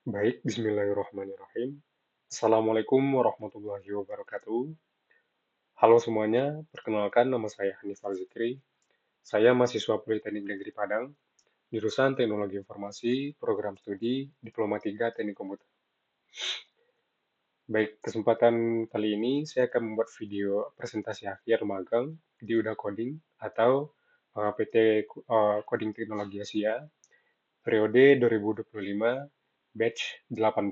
Baik, bismillahirrahmanirrahim. Assalamualaikum warahmatullahi wabarakatuh. Halo semuanya, perkenalkan nama saya Hanif Al-Zikri. Saya mahasiswa Politeknik Negeri Padang, jurusan Teknologi Informasi, Program Studi Diploma 3 Teknik Komputer. Baik, kesempatan kali ini saya akan membuat video presentasi akhir magang di UDA Coding atau PT Coding Teknologi Asia periode 2025 batch 18.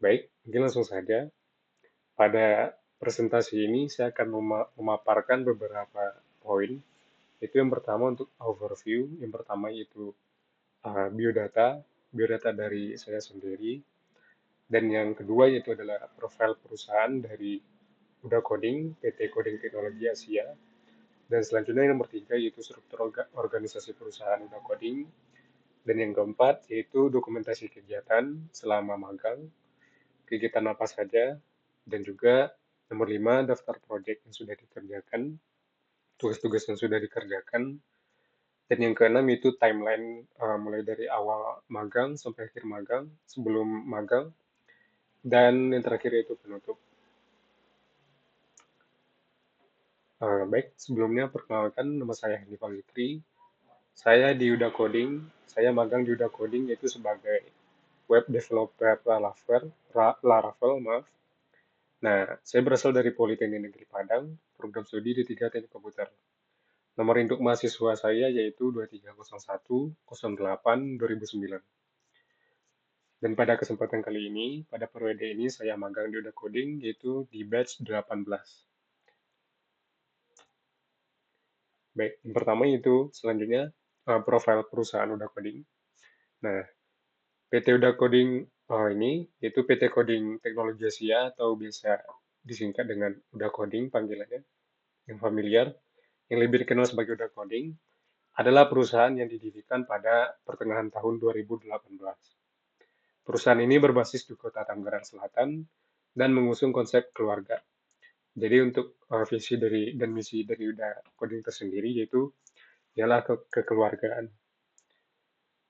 Baik, mungkin langsung saja. Pada presentasi ini saya akan memaparkan beberapa poin. Itu yang pertama untuk overview, yang pertama itu biodata, biodata dari saya sendiri, dan yang kedua yaitu adalah profil perusahaan dari Uda Coding, PT Coding Teknologi Asia, dan selanjutnya yang nomor tiga yaitu struktur organisasi perusahaan Uda Coding, dan yang keempat yaitu dokumentasi kegiatan selama magang, kegiatan apa saja, dan juga nomor 5 daftar proyek yang sudah dikerjakan, tugas-tugas yang sudah dikerjakan, dan yang keenam itu timeline mulai dari awal magang sampai akhir magang, sebelum magang, dan yang terakhir itu penutup. Baik, sebelumnya perkenalkan nama saya Hanif Al-Zikri. Saya di Uda Coding, saya magang di Uda Coding yaitu sebagai web developer Laravel, maaf. Nah, saya berasal dari Politeknik Negeri Padang, program studi di 3 Teknik Komputer. Nomor induk mahasiswa saya yaitu 230108-2009. Dan pada kesempatan kali ini, pada periode ini saya magang di Uda Coding yaitu di batch 18. Baik, yang pertama itu selanjutnya profil perusahaan Uda Coding. Nah, PT Uda Coding ini yaitu PT Coding Teknologi Asia atau biasa disingkat dengan Uda Coding panggilannya yang familiar, yang lebih dikenal sebagai Uda Coding, adalah perusahaan yang didirikan pada pertengahan tahun 2018. Perusahaan ini berbasis di Kota Tangerang Selatan dan mengusung konsep keluarga. Jadi untuk visi dari dan misi dari Uda Coding tersendiri yaitu ialah kekeluargaan.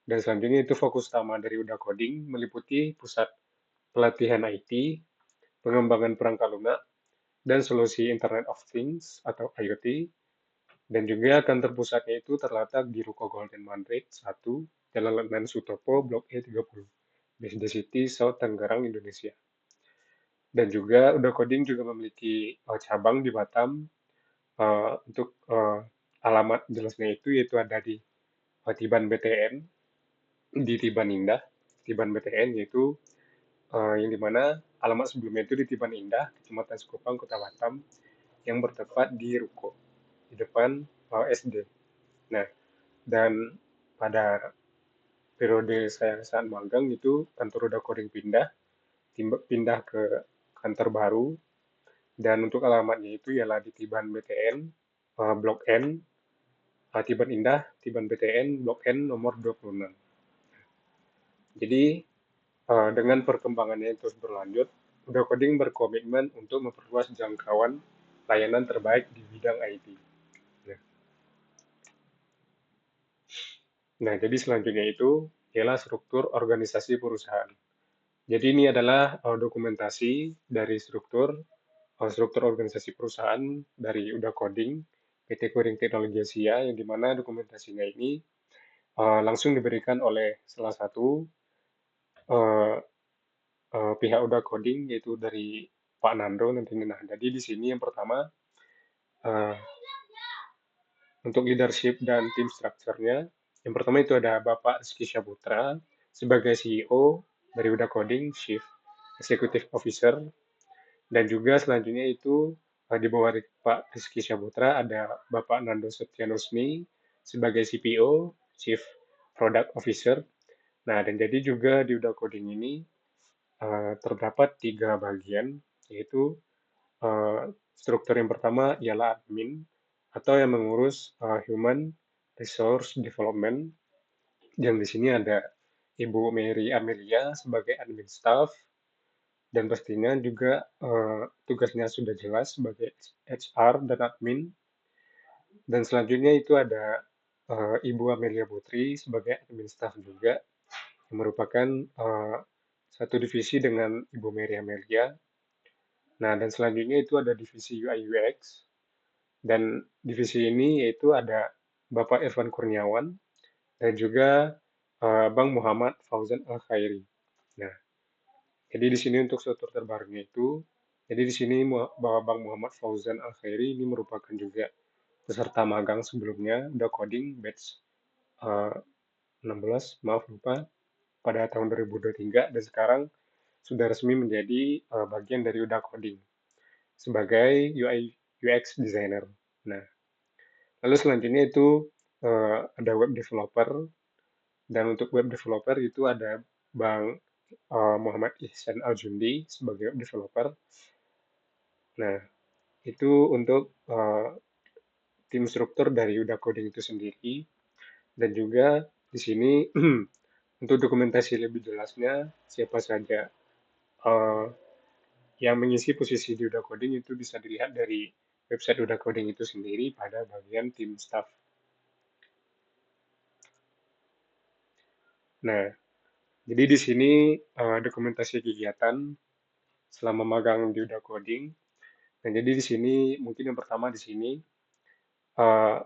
Dan selanjutnya itu fokus utama dari Uda Coding meliputi pusat pelatihan IT, pengembangan perangkat lunak, dan solusi Internet of Things atau IoT, dan juga kantor pusatnya itu terletak di Ruko Golden Mandate 1, Jalan Letnan Sutopo, Blok E30, BSD City, South Tangerang, Indonesia. Dan juga Uda Coding juga memiliki cabang di Batam. Untuk alamat jelasnya itu yaitu ada di Tiban BTN, di Tiban Indah, Tiban BTN yaitu yang dimana alamat sebelumnya itu di Tiban Indah, Kecamatan Sekupang, Kota Batam, yang bertempat di Ruko, di depan SD. Nah, dan pada periode saya saat magang itu kantor Uda Coding pindah ke kantor baru, dan untuk alamatnya itu ialah di Tiban BTN, Blok N, Tiban Indah, Tiban BTN, Blok N nomor 26. Jadi dengan perkembangannya yang terus berlanjut, Uda Coding berkomitmen untuk memperluas jangkauan layanan terbaik di bidang IT. Nah, jadi selanjutnya itu ialah struktur organisasi perusahaan. Jadi ini adalah dokumentasi dari struktur organisasi perusahaan dari Uda Coding, PT Coding Teknologi Asia, yang dimana dokumentasinya ini langsung diberikan oleh salah satu uh, pihak Uda Coding, yaitu dari Pak Nando nantinya. Nah, jadi di sini yang pertama uh, untuk leadership dan tim strukturnya, yang pertama itu ada Bapak Rizky Syaputra sebagai CEO dari Uda Coding, Chief Executive Officer, dan juga selanjutnya itu di bawah Pak Rizky Syaputra ada Bapak Nando Setianusmi sebagai CPO, Chief Product Officer. Nah, dan jadi juga di Uda Coding ini terdapat tiga bagian, yaitu struktur yang pertama ialah admin atau yang mengurus human resource development. Yang di sini ada Ibu Mary Amelia sebagai admin staff, dan pastinya juga tugasnya sudah jelas sebagai HR dan admin. Dan selanjutnya itu ada Ibu Amelia Putri sebagai admin staff juga. yang merupakan satu divisi dengan Ibu Mary Amelia. Nah, dan selanjutnya itu ada divisi UI UX, dan divisi ini yaitu ada Bapak Irfan Kurniawan dan juga Bang Muhammad Fauzan Al-Khairi. Nah, jadi di sini untuk struktur terbarunya itu, jadi di sini Bang Muhammad Fauzan Al-Khairi ini merupakan juga peserta magang sebelumnya, udah coding batch 16, maaf lupa, pada tahun 2023 dan sekarang sudah resmi menjadi bagian dari Udah Coding sebagai UI UX designer. Nah, lalu selanjutnya itu ada web developer, dan untuk web developer itu ada Bang Muhammad Ihsan Aljundi sebagai web developer. Nah, itu untuk tim struktur dari Udah Coding itu sendiri, dan juga di sini untuk dokumentasi lebih jelasnya siapa saja uh, yang mengisi posisi di Udah Coding itu bisa dilihat dari website Udah Coding itu sendiri pada bagian tim staff. Nah, jadi di sini dokumentasi kegiatan selama magang di Udah Coding. Nah, jadi di sini mungkin yang pertama di sini uh,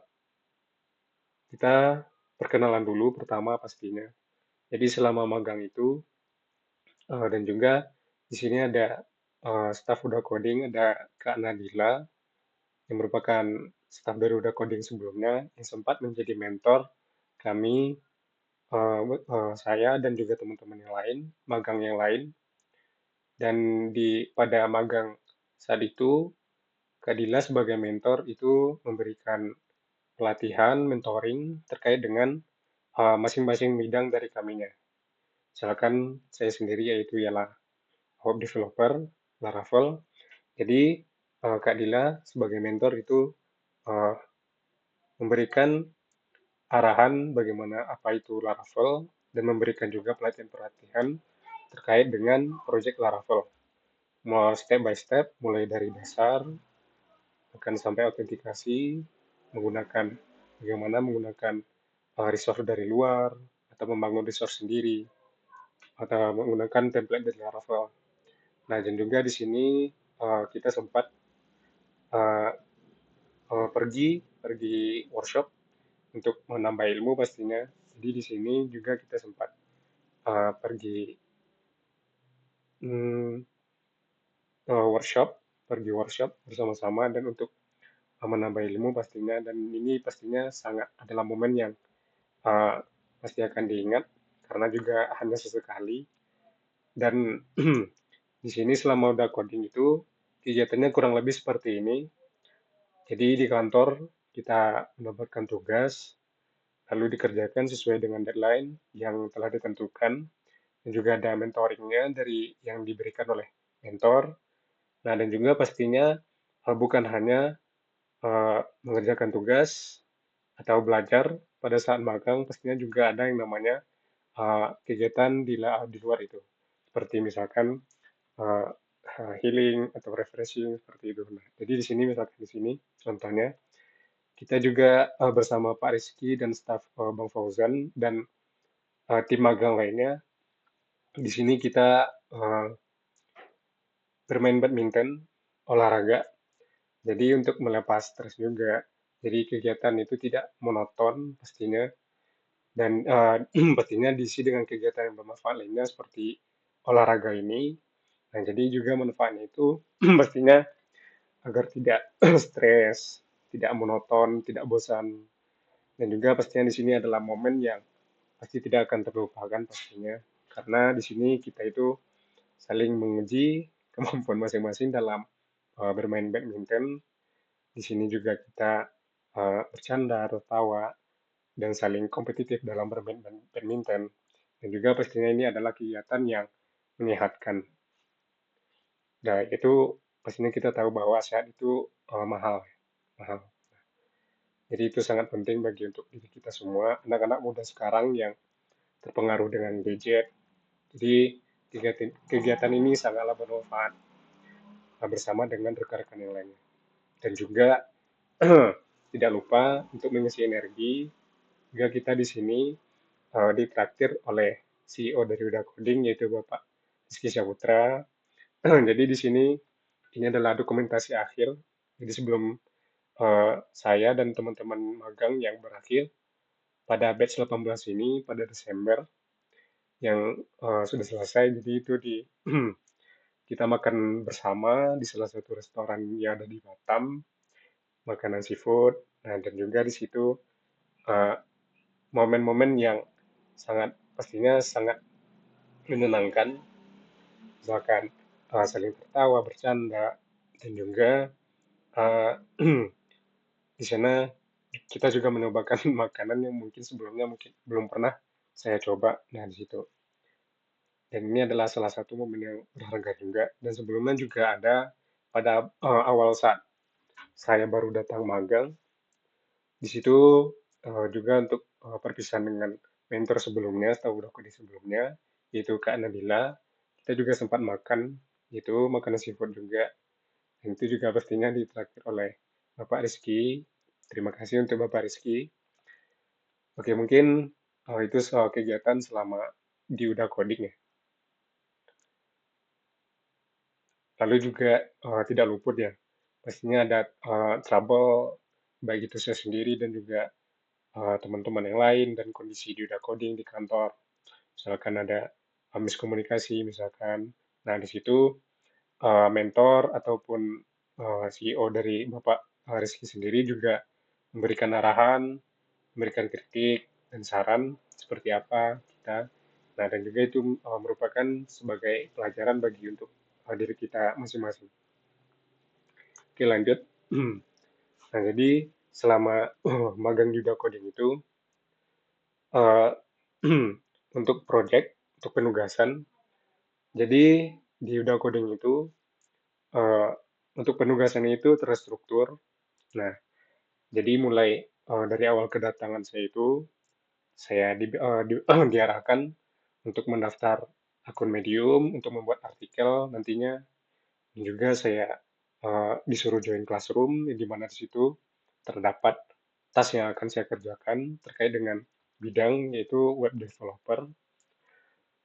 kita perkenalan dulu pertama pastinya. Jadi selama magang itu dan juga di sini ada staf Udah Coding, ada Kak Nadila yang merupakan staf dari Udah Coding sebelumnya yang sempat menjadi mentor kami, saya dan juga teman-teman yang lain, magang yang lain. Dan pada magang saat itu, Kak Dila sebagai mentor itu memberikan pelatihan, mentoring terkait dengan masing-masing bidang dari kaminya. Misalkan saya sendiri yaitu ialah web developer, Laravel. Jadi Kak Dila sebagai mentor itu uh, memberikan arahan bagaimana apa itu Laravel dan memberikan juga pelatihan-pelatihan terkait dengan proyek Laravel. Mau step by step, mulai dari dasar, akan sampai autentikasi, menggunakan bagaimana menggunakan resource dari luar, atau membangun resource sendiri, atau menggunakan template dari Laravel. Nah, dan juga di sini kita sempat uh, pergi workshop untuk menambah ilmu pastinya. Jadi di sini juga kita sempat pergi mm, workshop, bersama-sama dan untuk menambah ilmu pastinya. Dan ini pastinya sangat adalah momen yang uh, pasti akan diingat karena juga hanya sesekali. Dan di sini selama udah coding itu kegiatannya kurang lebih seperti ini. Jadi di kantor kita mendapatkan tugas lalu dikerjakan sesuai dengan deadline yang telah ditentukan, dan juga ada mentoringnya dari yang diberikan oleh mentor. Nah, dan juga pastinya bukan hanya mengerjakan tugas atau belajar pada saat magang, pastinya juga ada yang namanya kegiatan di luar itu, seperti misalkan uh, healing atau refreshing seperti itu. Nah, jadi di sini misalkan di sini contohnya kita juga bersama Pak Rizky dan staf Bang Fauzan dan tim magang lainnya. Di sini kita uh, bermain badminton, olahraga. Jadi untuk melepas stres juga. Jadi kegiatan itu tidak monoton pastinya, dan pastinya diisi dengan kegiatan yang bermanfaat lainnya seperti olahraga ini. Nah, jadi juga manfaatnya itu pastinya agar tidak stres, tidak monoton, tidak bosan. Dan juga pastinya di sini adalah momen yang pasti tidak akan terlupakan pastinya. Karena di sini kita itu saling menguji kemampuan masing-masing dalam bermain badminton. Di sini juga kita bercanda, tertawa, dan saling kompetitif dalam bermain badminton. Dan juga pastinya ini adalah kegiatan yang menyehatkan. Nah, itu pastinya kita tahu bahwa sehat itu mahal, mahal. Jadi itu sangat penting bagi untuk diri kita semua, anak-anak muda sekarang yang terpengaruh dengan gadget. Jadi kegiatan ini sangatlah bermanfaat bersama dengan rekan-rekan yang lainnya. Dan juga tidak lupa untuk mengisi energi, juga kita di sini ditraktir oleh CEO dari Uda Coding, yaitu Bapak Rizky Syaputra. Jadi di sini ini adalah dokumentasi akhir. Jadi sebelum saya dan teman-teman magang yang berakhir pada batch 18 ini pada Desember yang sudah selesai. Jadi itu di kita makan bersama di salah satu restoran yang ada di Batam, makanan seafood. Nah, dan juga di situ eh, momen-momen yang pastinya sangat menyenangkan, misalkan saling tertawa, bercanda, dan juga eh, di sana kita juga mencobakan makanan yang mungkin sebelumnya mungkin belum pernah saya coba. Nah, di situ. Dan ini adalah salah satu momen yang berharga juga. Dan sebelumnya juga ada pada awal saat saya baru datang magang, di situ juga untuk perpisahan dengan mentor sebelumnya, tahu aku di sebelumnya, yaitu Kak Nabila, kita juga sempat makan, itu makanan seafood juga. Dan itu juga pastinya ditraktir oleh Bapak Rizky. Terima kasih untuk Bapak Rizky. Oke, mungkin itu soal kegiatan selama di Udah Coding ya. Lalu juga tidak luput ya, pastinya ada trouble, baik itu saya sendiri dan juga teman-teman yang lain dan kondisi di Udah Coding di kantor. Misalkan ada miskomunikasi misalkan. Nah, di situ mentor ataupun CEO dari Bapak Rizky sendiri juga memberikan arahan, memberikan kritik dan saran seperti apa kita. Nah, dan juga itu merupakan sebagai pelajaran bagi untuk diri kita masing-masing. Oke, lanjut. Nah, jadi selama magang di Coding itu, uh, untuk project, untuk penugasan, jadi di Udah Coding itu, uh, untuk penugasan itu terstruktur. Nah, jadi mulai dari awal kedatangan saya itu, saya diarahkan untuk mendaftar akun Medium, untuk membuat artikel nantinya, dan juga saya disuruh join classroom, di mana di situ terdapat tas yang akan saya kerjakan terkait dengan bidang yaitu web developer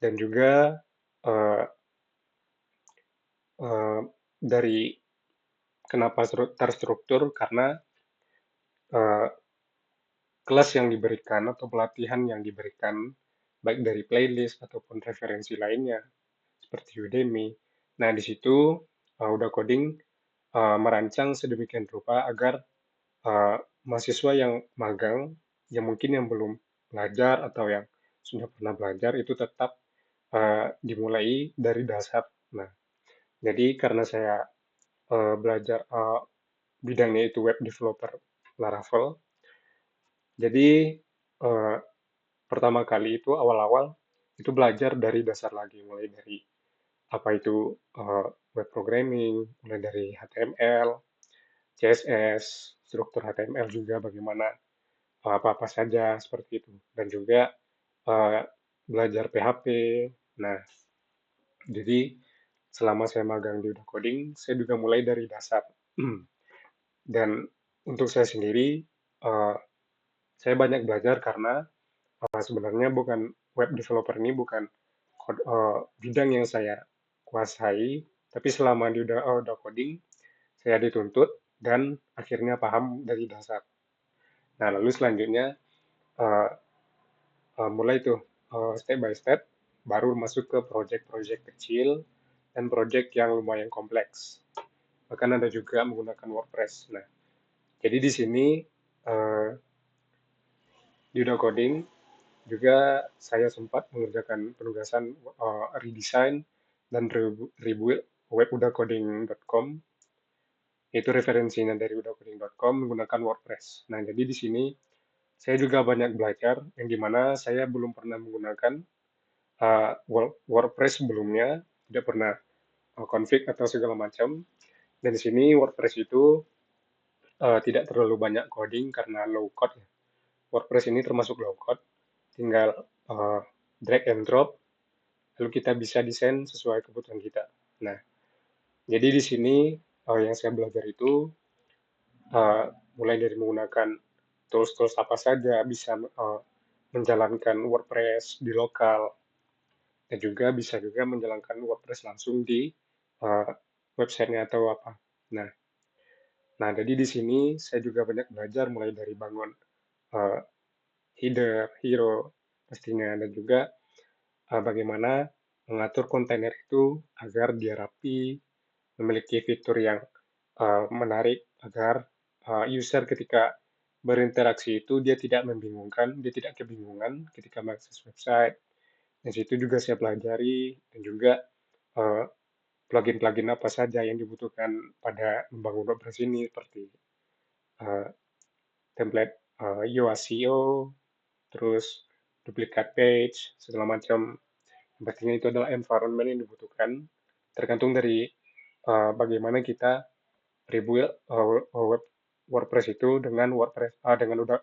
dan juga uh, uh, dari kenapa terstruktur karena uh, kelas yang diberikan atau pelatihan yang diberikan baik dari playlist ataupun referensi lainnya seperti Udemy. Nah, di situ udah coding merancang sedemikian rupa agar uh, mahasiswa yang magang, yang mungkin yang belum belajar atau yang sudah pernah belajar itu tetap dimulai dari dasar. Nah, jadi karena saya belajar bidangnya itu web developer Laravel, jadi uh, pertama kali itu awal-awal itu belajar dari dasar lagi, mulai dari apa itu web programming, mulai dari HTML, CSS, struktur HTML juga bagaimana apa-apa saja seperti itu. Dan juga uh, belajar PHP. Nah, jadi selama saya magang di Udah Coding, saya juga mulai dari dasar. Dan untuk saya sendiri, uh, saya banyak belajar karena sebenarnya bukan web developer ini bukan bidang yang saya kuasai, tapi selama di Udah Coding, saya dituntut dan akhirnya paham dari dasar. Nah, lalu selanjutnya uh, mulai tuh step by step baru masuk ke project-project kecil dan project yang lumayan kompleks. Bahkan ada juga menggunakan WordPress. Nah, jadi di sini uh, di Udah Coding juga saya sempat mengerjakan penugasan redesign dan rebuild web udahcoding.com, itu referensinya dari udahcoding.com menggunakan WordPress. Nah, jadi di sini saya juga banyak belajar yang dimana saya belum pernah menggunakan WordPress sebelumnya, tidak pernah config atau segala macam. Dan di sini WordPress itu tidak terlalu banyak coding karena low code. WordPress ini termasuk low code, tinggal drag and drop, lalu kita bisa desain sesuai kebutuhan kita. Nah, jadi di sini yang saya belajar itu uh, mulai dari menggunakan tools-tools apa saja bisa menjalankan WordPress di lokal, dan juga bisa juga menjalankan WordPress langsung di uh, websitenya atau apa. Nah, nah jadi di sini saya juga banyak belajar mulai dari bangun uh, header, hero pastinya, dan juga bagaimana mengatur kontainer itu agar dia rapi, memiliki fitur yang menarik agar user ketika berinteraksi itu dia tidak membingungkan, dia tidak kebingungan ketika mengakses website. Di situ juga saya pelajari dan juga eh, plugin-plugin apa saja yang dibutuhkan pada membangun WordPress ini seperti eh, template UASEO, terus duplicate page, segala macam. Pastinya itu adalah environment yang dibutuhkan tergantung dari bagaimana kita rebuild web WordPress itu dengan WordPress dengan udah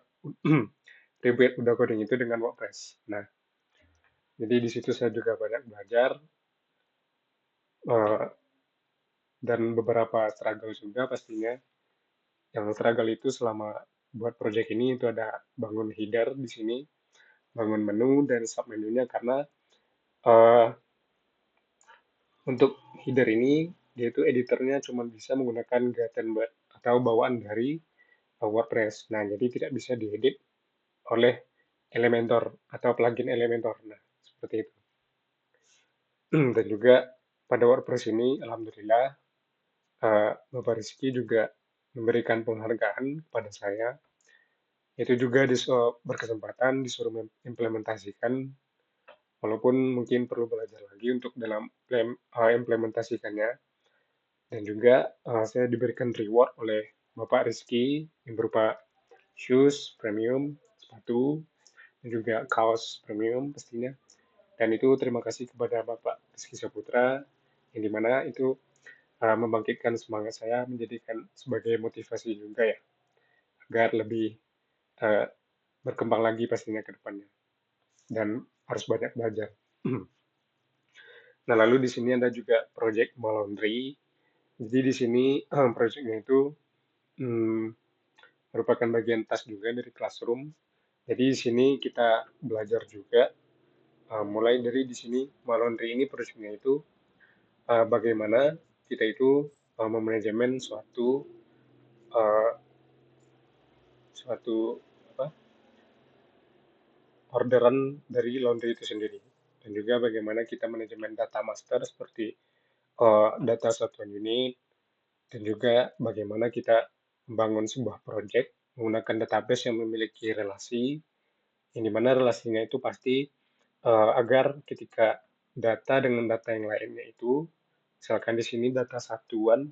rebuild udah coding itu dengan WordPress. Nah, jadi di situ saya juga banyak belajar uh, dan beberapa struggle juga pastinya. Yang struggle itu selama buat project ini itu ada bangun header di sini, bangun menu dan sub menunya karena uh, untuk header ini dia itu editornya cuma bisa menggunakan Gutenberg atau bawaan dari WordPress. Nah, jadi tidak bisa diedit oleh Elementor atau plugin Elementor. Nah, seperti itu. Dan juga pada WordPress ini, alhamdulillah, Bapak Rizky juga memberikan penghargaan kepada saya. Itu juga berkesempatan disuruh mengimplementasikan, walaupun mungkin perlu belajar lagi untuk dalam implementasikannya. Dan juga saya diberikan reward oleh Bapak Rizky yang berupa shoes premium, sepatu, dan juga kaos premium pastinya. Dan itu terima kasih kepada Bapak Rizky Saputra, yang dimana itu membangkitkan semangat saya, menjadikan sebagai motivasi juga ya, agar lebih uh, berkembang lagi pastinya ke depannya. Dan harus banyak belajar. Nah, lalu di sini ada juga project Malaundry. Jadi di sini projectnya itu hmm, merupakan bagian tas juga dari classroom. Jadi di sini kita belajar juga mulai dari di sini Malaundry ini projectnya itu bagaimana kita itu memanajemen uh, suatu apa, orderan dari laundry itu sendiri, dan juga bagaimana kita manajemen data master seperti data satuan unit, dan juga bagaimana kita membangun sebuah project menggunakan database yang memiliki relasi, yang dimana relasinya itu pasti agar ketika data dengan data yang lainnya itu, misalkan di sini data satuan,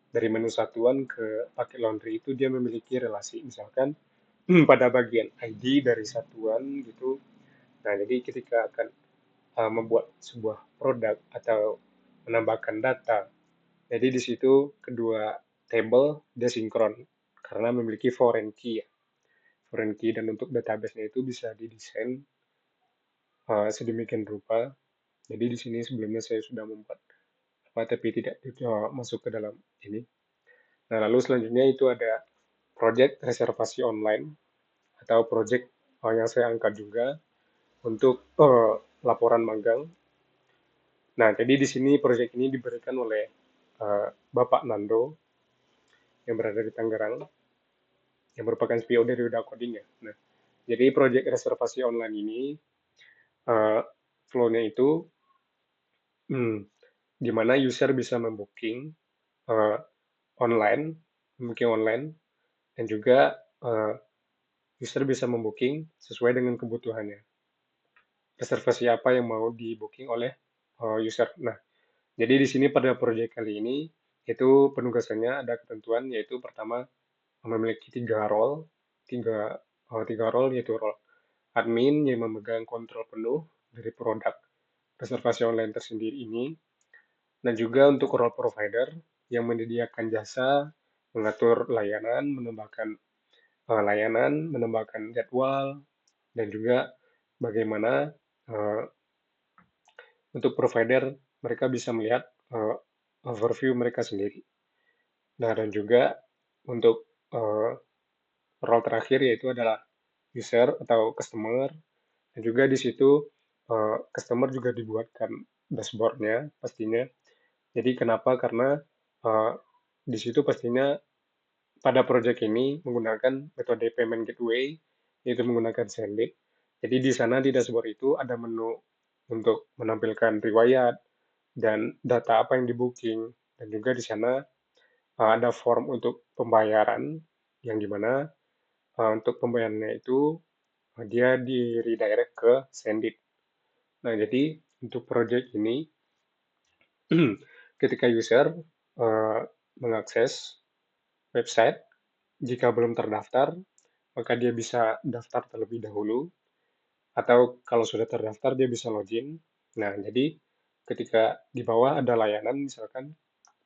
dari menu satuan ke paket laundry itu dia memiliki relasi, misalkan pada bagian ID dari satuan gitu. Nah, jadi ketika akan membuat sebuah produk atau menambahkan data, jadi di situ kedua table dia sinkron karena memiliki foreign key ya. Foreign key, dan untuk database-nya itu bisa didesain sedemikian rupa. Jadi di sini sebelumnya saya sudah membuat apa, tapi tidak masuk ke dalam ini. Nah, lalu selanjutnya itu ada project reservasi online atau project yang saya angkat juga untuk laporan magang. Nah, jadi di sini proyek ini diberikan oleh Bapak Nando yang berada di Tangerang, yang merupakan CEO dari Uda Coding ya. Nah, jadi proyek reservasi online ini uh, flow-nya itu hmm, di mana user bisa membooking uh, online, membooking online, dan juga uh, user bisa membooking sesuai dengan kebutuhannya. Reservasi apa yang mau di booking oleh user. Nah, jadi di sini pada proyek kali ini itu penugasannya ada ketentuan, yaitu pertama memiliki tiga role, yaitu role admin yang memegang kontrol penuh dari produk reservasi online tersendiri ini, dan juga untuk role provider yang menyediakan jasa mengatur layanan, menambahkan jadwal, dan juga bagaimana uh, untuk provider mereka bisa melihat overview mereka sendiri. Nah, dan juga untuk role terakhir yaitu adalah user atau customer, dan juga di situ customer juga dibuatkan dashboard-nya pastinya. Jadi kenapa? Karena eh, di situ pastinya pada project ini menggunakan metode payment gateway, yaitu menggunakan Sendit. Jadi di sana di dashboard itu ada menu untuk menampilkan riwayat dan data apa yang di booking, dan juga di sana ada form untuk pembayaran yang dimana untuk pembayarannya itu dia di redirect ke Sendit. Nah, jadi untuk project ini ketika user uh, mengakses website, jika belum terdaftar, maka dia bisa daftar terlebih dahulu, atau kalau sudah terdaftar dia bisa login. Nah, jadi ketika di bawah ada layanan, misalkan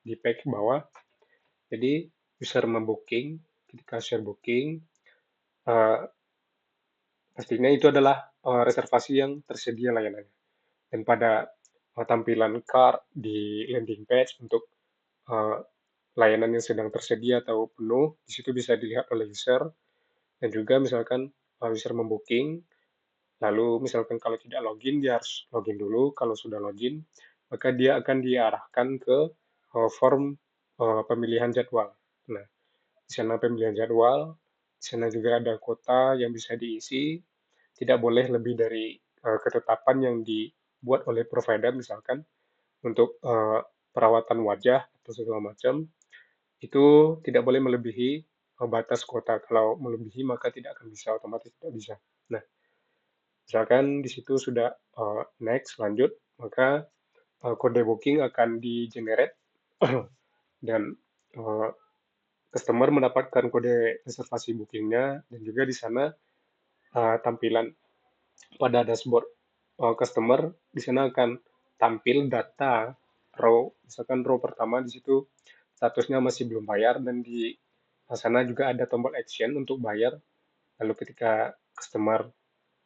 di page bawah, jadi user membooking, ketika share booking, uh, pastinya itu adalah reservasi yang tersedia layanannya. Dan pada tampilan card di landing page untuk uh, layanan yang sedang tersedia atau penuh, di situ bisa dilihat oleh user, dan juga misalkan user membooking, lalu misalkan kalau tidak login, dia harus login dulu. Kalau sudah login, maka dia akan diarahkan ke form pemilihan jadwal. Nah, di sana pemilihan jadwal, di sana juga ada kota yang bisa diisi, tidak boleh lebih dari ketetapan yang dibuat oleh provider, misalkan untuk perawatan wajah atau segala macam, itu tidak boleh melebihi batas kota. Kalau melebihi maka tidak akan bisa, otomatis tidak bisa. Nah, misalkan di situ sudah next, lanjut, maka kode booking akan di-generate dan uh, customer mendapatkan kode reservasi bookingnya, dan juga di sana tampilan pada dashboard customer, di sana akan tampil data row, misalkan row pertama di situ statusnya masih belum bayar, dan di sana juga ada tombol action untuk bayar. Lalu ketika customer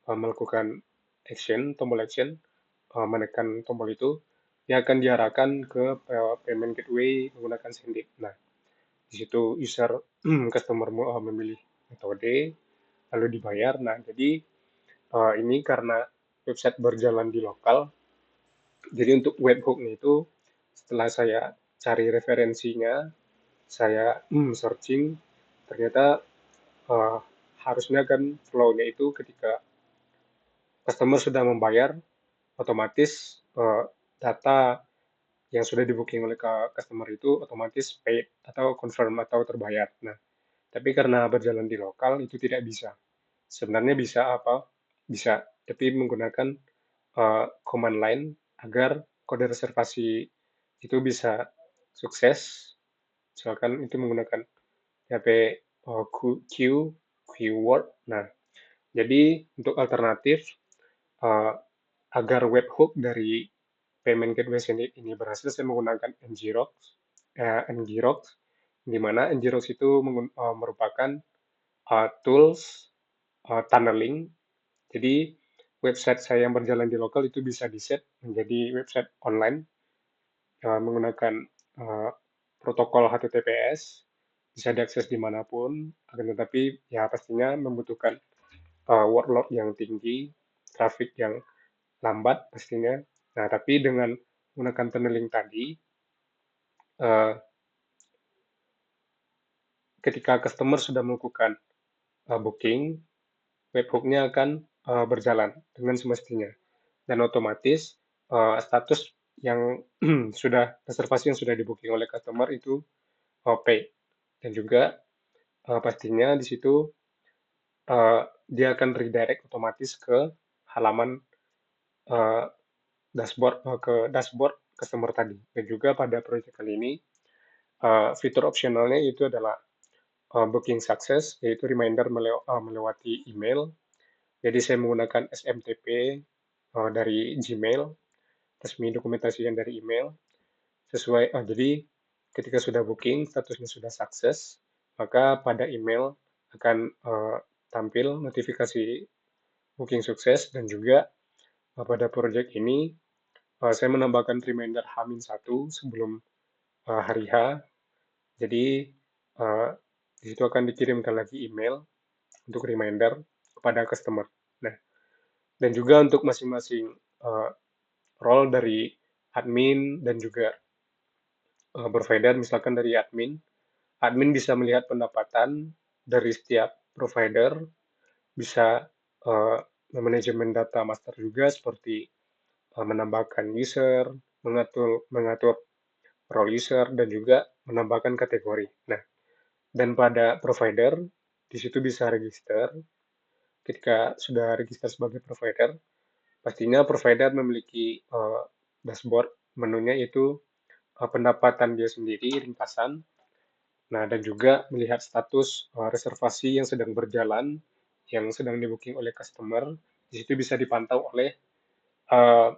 melakukan action, tombol action, menekan tombol itu, dia akan diarahkan ke payment gateway menggunakan Sendit. Nah, di situ user customer memilih metode lalu dibayar. Nah, jadi ini karena website berjalan di lokal, jadi untuk webhook itu setelah saya cari referensinya, saya searching, ternyata uh, harusnya kan flow-nya itu ketika customer sudah membayar, otomatis data yang sudah di booking oleh customer itu otomatis paid atau confirm atau terbayar. Nah, tapi karena berjalan di lokal itu tidak bisa. Sebenarnya bisa apa? Bisa, tapi menggunakan command line agar kode reservasi itu bisa sukses. Misalkan itu menggunakan PHP Q, keyword. Nah, jadi untuk alternatif uh, agar webhook dari payment gateway Sendit ini berhasil, saya menggunakan Ngrok, Ngrok, di mana Ngrok itu merupakan tools tunneling. Jadi website saya yang berjalan di lokal itu bisa di-set menjadi website online menggunakan uh, protokol HTTPS, bisa diakses dimanapun, akan tetapi ya pastinya membutuhkan workload yang tinggi, traffic yang lambat pastinya. Nah, tapi dengan menggunakan tunneling tadi, uh, ketika customer sudah melakukan booking, webhook-nya akan berjalan dengan semestinya. Dan otomatis status yang sudah reservasi yang sudah di booking oleh customer itu pay. Dan juga pastinya di situ dia akan redirect otomatis ke halaman uh, ke dashboard customer tadi. Dan juga pada proyek kali ini fitur opsionalnya itu adalah booking success, yaitu reminder melewati email. Jadi saya menggunakan SMTP dari Gmail, resmi dokumentasinya dari email. Jadi ketika sudah booking, statusnya sudah sukses, maka pada email akan tampil notifikasi booking sukses, dan juga pada project ini saya menambahkan reminder H-1 sebelum hari H. Jadi uh, di situ akan dikirimkan lagi email untuk reminder kepada customer. Nah, Dan juga untuk masing-masing uh, role dari admin dan juga provider, misalkan dari admin bisa melihat pendapatan dari setiap provider, bisa uh, manajemen data master juga seperti menambahkan user, mengatur mengatur role user dan juga menambahkan kategori. Nah, dan pada provider di situ bisa register. Ketika sudah register sebagai provider, pastinya provider memiliki dashboard menunya itu pendapatan dia sendiri, ringkasan. Nah, dan juga melihat status reservasi yang sedang berjalan, yang sedang di booking oleh customer. Di situ bisa dipantau uh,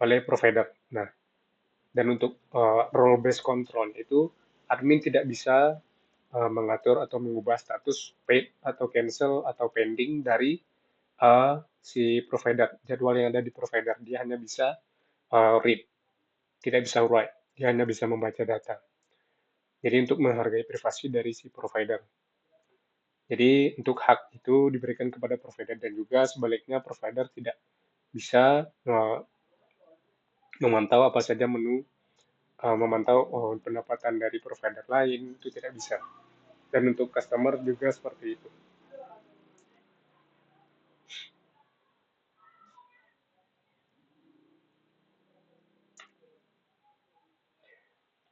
oleh provider. Nah, dan untuk role based control itu admin tidak bisa mengatur atau mengubah status paid atau cancel atau pending dari si provider, jadwal yang ada di provider. Dia hanya bisa read, tidak bisa write. Dia hanya bisa membaca data. Jadi untuk menghargai privasi dari si provider. Jadi untuk hak itu diberikan kepada provider dan juga sebaliknya provider tidak bisa memantau apa saja menu, memantau pendapatan dari provider lain itu tidak bisa. Dan untuk customer juga seperti itu.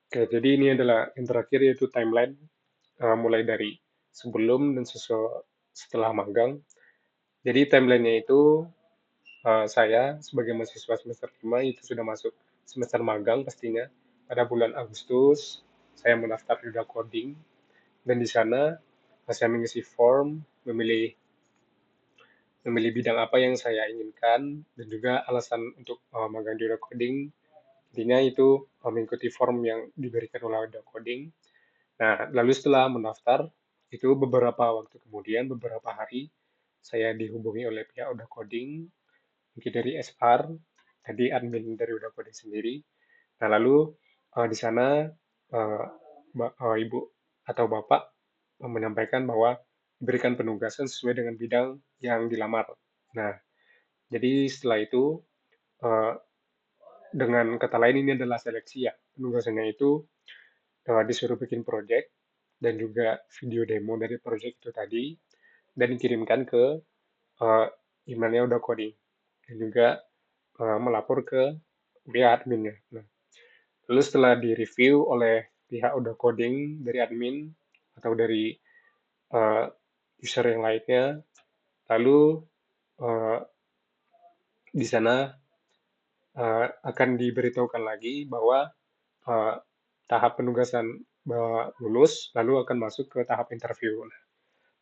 Oke, jadi ini adalah yang terakhir yaitu timeline mulai dari sebelum dan setelah magang. Jadi timelinenya itu saya sebagai mahasiswa semester 5 itu sudah masuk semester magang pastinya. Pada bulan Agustus saya mendaftar di coding dan di sana saya mengisi form, memilih memilih bidang apa yang saya inginkan dan juga alasan untuk magang di coding. Intinya itu mengikuti form yang diberikan oleh coding. Nah, lalu setelah mendaftar, itu beberapa waktu kemudian, beberapa hari, saya dihubungi oleh pihak Udah Coding, mungkin dari SR, tadi admin dari Udah Coding sendiri. Nah, lalu di sana uh, Ibu atau Bapak menyampaikan bahwa diberikan penugasan sesuai dengan bidang yang dilamar. Nah, jadi setelah itu, uh, dengan kata lain ini adalah seleksi ya. Penugasannya itu disuruh bikin project dan juga video demo dari project itu tadi dan dikirimkan ke uh, emailnya Udah Coding dan juga melapor ke pihak adminnya. Nah, lalu setelah direview oleh pihak Udah Coding dari admin atau dari uh, user yang lainnya, lalu uh, di sana akan diberitahukan lagi bahwa uh, tahap penugasan bahwa lulus, lalu akan masuk ke tahap interview.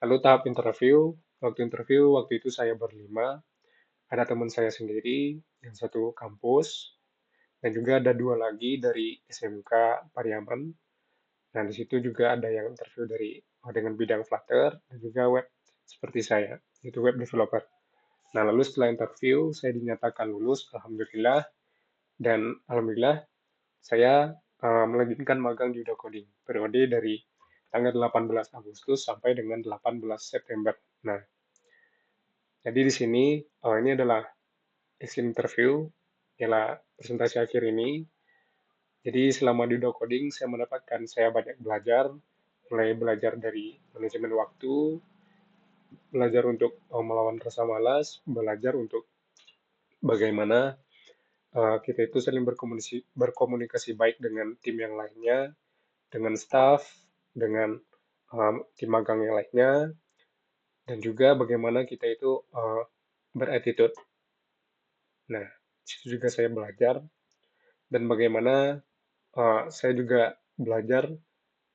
Lalu tahap interview, waktu itu saya berlima, ada teman saya sendiri yang satu kampus, dan juga ada dua lagi dari SMK Pariaman. Nah, di situ juga ada yang interview dari dengan bidang Flutter dan juga web seperti saya, itu web developer. Nah, lalu setelah interview, saya dinyatakan lulus, alhamdulillah, dan alhamdulillah saya melanjutkan magang di Udah Coding, periode dari tanggal 18 Agustus sampai dengan 18 September. Nah, jadi di sini ini adalah exit interview, ialah presentasi akhir ini. Jadi selama di Udah Coding saya banyak belajar, mulai belajar dari manajemen waktu, belajar untuk melawan rasa malas, belajar untuk bagaimana kita itu saling berkomunikasi baik dengan tim yang lainnya, dengan staff, dengan tim magang yang lainnya, dan juga bagaimana kita itu berattitude. Nah, situ juga saya belajar dan bagaimana saya juga belajar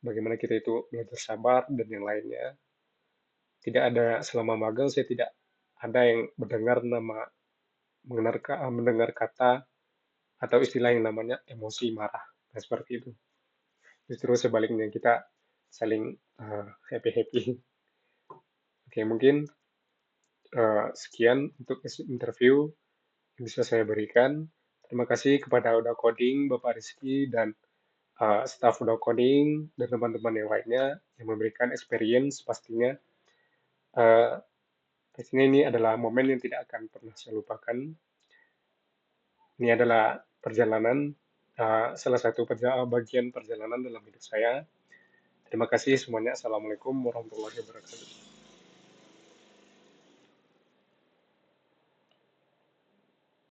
bagaimana kita itu belajar sabar dan yang lainnya. Tidak ada selama magang saya tidak ada yang mendengar kata atau istilah yang namanya emosi marah. Nah, seperti itu. Justru sebaliknya kita saling happy-happy. Oke, mungkin sekian untuk interview yang bisa saya berikan. Terima kasih kepada Udah Coding, Bapak Rizky, dan staff Udah Coding, dan teman-teman yang lainnya yang memberikan experience pastinya. Uh, Pastinya ini adalah momen yang tidak akan pernah saya lupakan. Ini adalah perjalanan, salah satu bagian perjalanan dalam hidup saya. Terima kasih semuanya. Assalamualaikum warahmatullahi wabarakatuh.